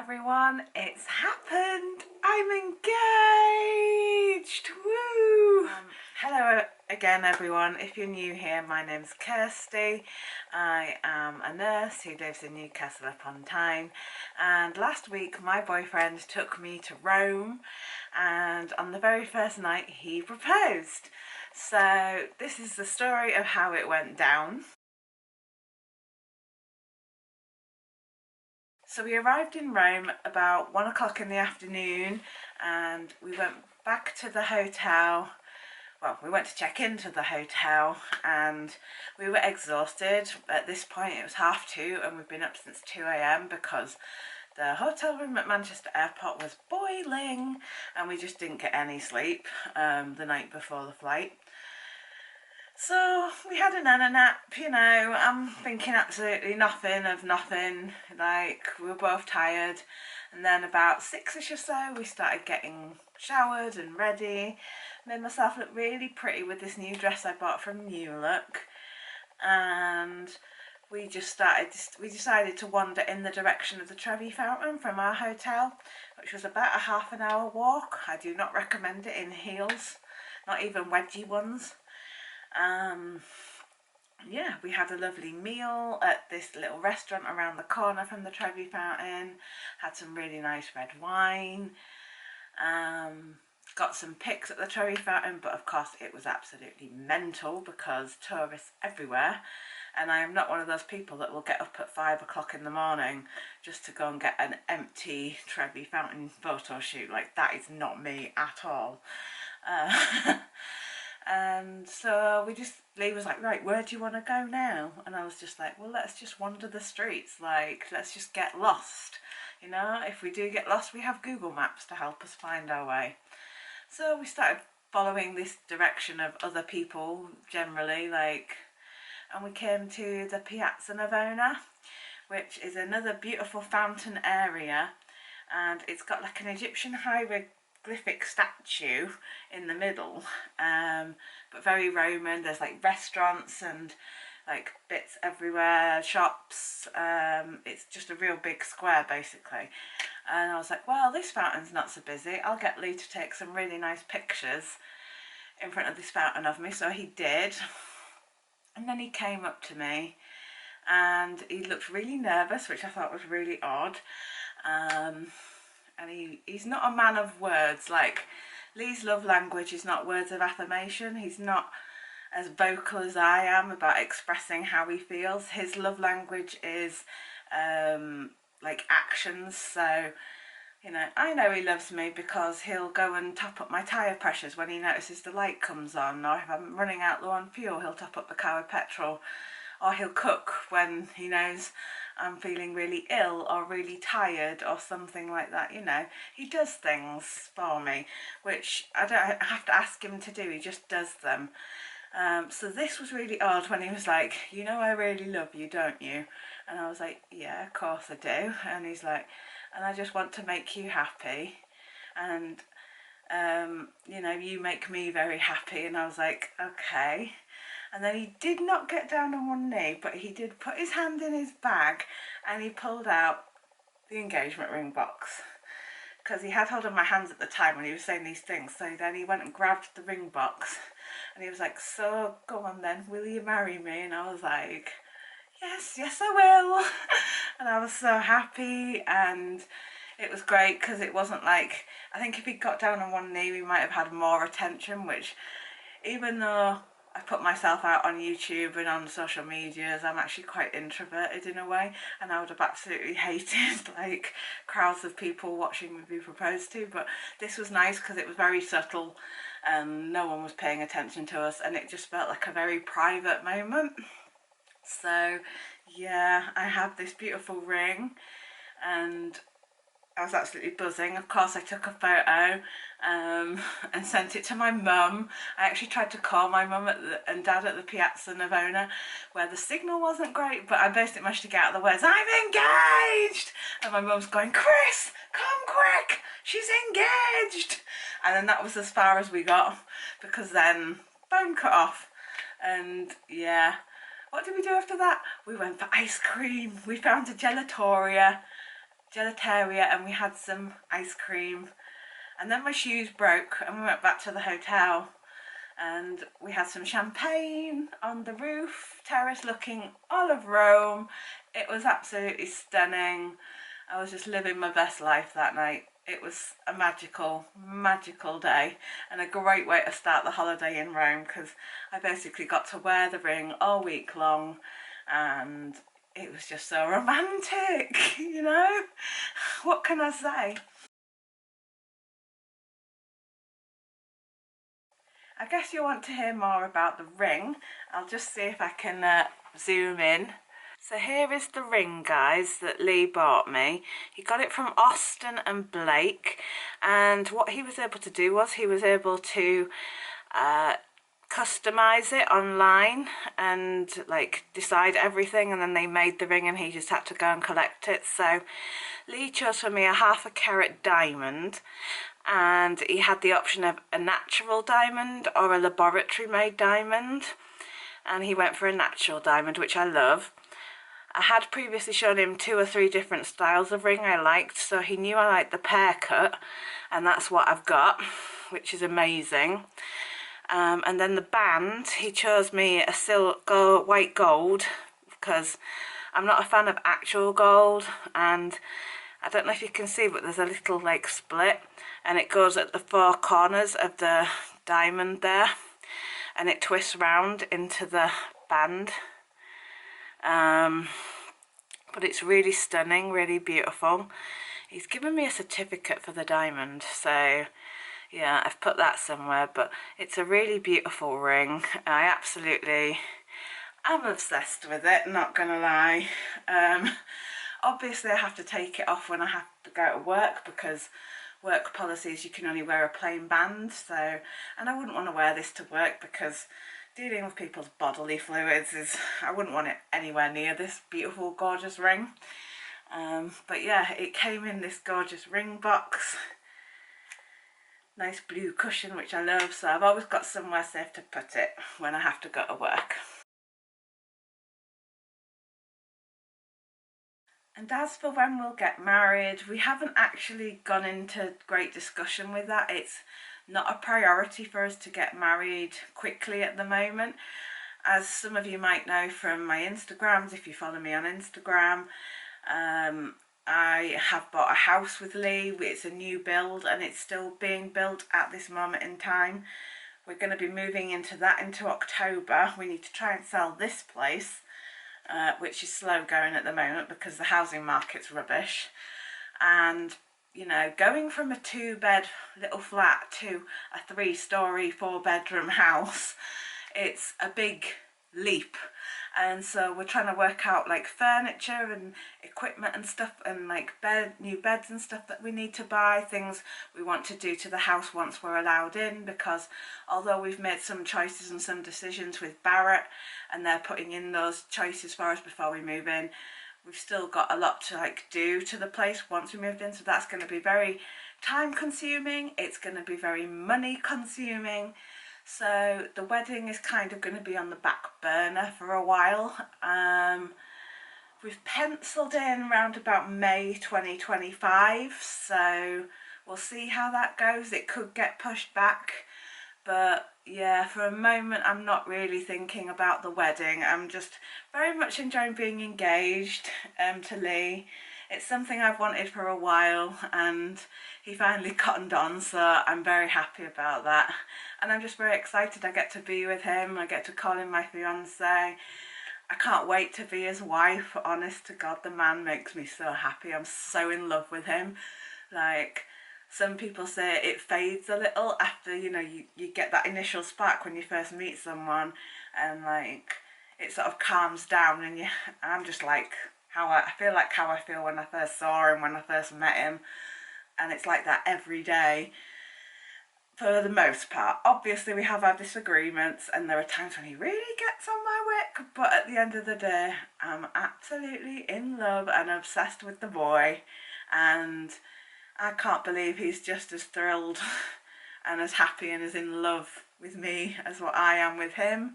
everyone, it's happened. I'm engaged. Woo! Hello again everyone. If you're new here, my name's Kirsty. I am a nurse who lives in Newcastle upon Tyne, and last week my boyfriend took me to Rome, and on the very first night he proposed. So this is the story of how it went down. So we arrived in Rome about 1 o'clock in the afternoon, and we went back to the hotel. Well, we went to check into the hotel and we were exhausted. At this point it was 2:30 and we've been up since 2 a.m. because the hotel room at Manchester Airport was boiling and we just didn't get any sleep the night before the flight. So we had a nana nap, you know. I'm thinking absolutely nothing of nothing, like we were both tired. And then about 6ish or so we started getting showered and ready. Made myself look really pretty with this new dress I bought from New Look. And we decided to wander in the direction of the Trevi Fountain from our hotel, which was about a half an hour walk. I do not recommend it in heels, not even wedgie ones. Yeah, we had a lovely meal at this little restaurant around the corner from the Trevi Fountain, had some really nice red wine, got some pics at the Trevi Fountain, but of course it was absolutely mental because tourists everywhere, and I am not one of those people that will get up at 5 o'clock in the morning just to go and get an empty Trevi Fountain photo shoot. Like, that is not me at all. And so Lee was like, right, where do you want to go now? And I was just like, well, let's just wander the streets, like, let's just get lost. You know, if we do get lost, we have Google Maps to help us find our way. So we started following this direction of other people generally, like, and we came to the Piazza Navona, which is another beautiful fountain area, and it's got like an Egyptian hieroglyphic statue in the middle, but very Roman. There's like restaurants and like bits everywhere, shops. It's just a real big square basically. And I was like, well, this fountain's not so busy, I'll get Lee to take some really nice pictures in front of this fountain of me. So he did, and then he came up to me and he looked really nervous, which I thought was really odd. And he's not a man of words. Like, Lee's love language is not words of affirmation. He's not as vocal as I am about expressing how he feels. His love language is like actions. So, you know, I know he loves me because he'll go and top up my tyre pressures when he notices the light comes on, or if I'm running out low on fuel, he'll top up the car with petrol, or he'll cook when he knows I'm feeling really ill or really tired or something like that. You know, he does things for me which I don't have to ask him to do, he just does them. So this was really odd when he was like, you know, I really love you, don't you? And I was like, yeah, of course I do. And he's like, and I just want to make you happy, and you know, you make me very happy. And I was like, okay. And then he did not get down on one knee, but he did put his hand in his bag and he pulled out the engagement ring box, because he had hold of my hands at the time when he was saying these things. So then he went and grabbed the ring box and he was like, so go on then, will you marry me? And I was like, yes, yes I will. And I was so happy, and it was great because it wasn't like, I think if he got down on one knee we might have had more attention, which, even though I put myself out on YouTube and on social medias, I'm actually quite introverted in a way, and I would have absolutely hated like crowds of people watching me be proposed to. But this was nice because it was very subtle and no one was paying attention to us, and it just felt like a very private moment. So yeah, I have this beautiful ring and I was absolutely buzzing. Of course I took a photo and sent it to my mum. I actually tried to call my mum and dad at the Piazza Navona, where the signal wasn't great, but I basically managed to get out the words, I'm engaged! And my mum's going, Chris, come quick, she's engaged! And then that was as far as we got, because then phone cut off. And yeah, what did we do after that? We went for ice cream. We found a gelatoria. gelateria, and we had some ice cream. And then my shoes broke and we went back to the hotel and we had some champagne on the roof terrace looking all of Rome. It was absolutely stunning. I was just living my best life that night. It was a magical, magical day and a great way to start the holiday in Rome, because I basically got to wear the ring all week long and it was just so romantic, you know? What can I say? I guess you want to hear more about the ring. I'll just see if I can zoom in. So here is the ring, guys, that Lee bought me. He got it from Austin and Blake, and what he was able to do was he was able to customize it online and like decide everything, and then they made the ring and he just had to go and collect it. So Lee chose for me a 1/2 carat diamond, and he had the option of a natural diamond or a laboratory made diamond, and he went for a natural diamond, which I love. I had previously shown him 2 or 3 different styles of ring I liked, so he knew I liked the pear cut, and that's what I've got, which is amazing. And then the band, he chose me a white gold, because I'm not a fan of actual gold, and I don't know if you can see, but there's a little like split, and it goes at the 4 corners of the diamond there, and it twists round into the band. But it's really stunning, really beautiful. He's given me a certificate for the diamond, so yeah, I've put that somewhere, but it's a really beautiful ring. I'm obsessed with it, not gonna lie. Obviously I have to take it off when I have to go to work, because work policies you can only wear a plain band, so, and I wouldn't want to wear this to work because dealing with people's bodily fluids is, I wouldn't want it anywhere near this beautiful gorgeous ring. But yeah, it came in this gorgeous ring box, nice blue cushion which I love, so I've always got somewhere safe to put it when I have to go to work. And as for when we'll get married, we haven't actually gone into great discussion with that. It's not a priority for us to get married quickly at the moment. As some of you might know from my Instagrams, if you follow me on Instagram, I have bought a house with Lee. It's a new build and it's still being built at this moment in time. We're going to be moving into that into October. We need to try and sell this place, which is slow going at the moment because the housing market's rubbish. And you know, going from a 2-bed little flat to a 3-story 4-bedroom house, it's a big leap. And so we're trying to work out like furniture and equipment and stuff, and like new beds and stuff that we need to buy, things we want to do to the house once we're allowed in, because although we've made some choices and some decisions with Barratt and they're putting in those choices for us before we move in, we've still got a lot to like do to the place once we moved in. So that's going to be very time consuming, it's going to be very money consuming. So the wedding is kind of going to be on the back burner for a while. We've penciled in around about May 2025, so we'll see how that goes. It could get pushed back, but yeah, for a moment I'm not really thinking about the wedding. I'm just very much enjoying being engaged to Lee. It's something I've wanted for a while and he finally cottoned on, so I'm very happy about that. And I'm just very excited I get to be with him, I get to call him my fiance. I can't wait to be his wife, honest to God, the man makes me so happy. I'm so in love with him. Like, some people say it fades a little after, you know, you get that initial spark when you first meet someone, and like it sort of calms down, and I'm just like I feel like how I feel when I first saw him, when I first met him, and it's like that every day for the most part. Obviously we have our disagreements and there are times when he really gets on my wick, but at the end of the day I'm absolutely in love and obsessed with the boy, and I can't believe he's just as thrilled and as happy and as in love with me as what I am with him,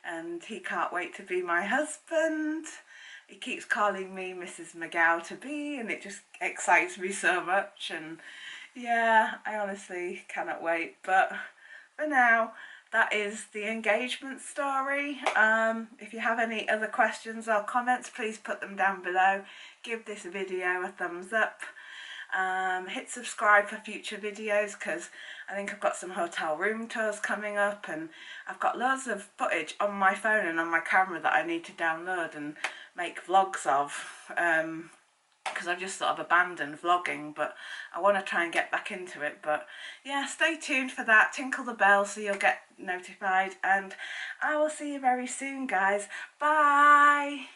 and he can't wait to be my husband. he keeps calling me Mrs. McGow and it just excites me so much. And yeah, I honestly cannot wait. But for now, that is the engagement story. If you have any other questions or comments, please put them down below. Give this video a thumbs up. Hit subscribe for future videos, because I think I've got some hotel room tours coming up, and I've got loads of footage on my phone and on my camera that I need to download and make vlogs of, because I've just sort of abandoned vlogging, but I want to try and get back into it. But yeah, stay tuned for that. Tinkle the bell so you'll get notified, and I will see you very soon, guys. Bye.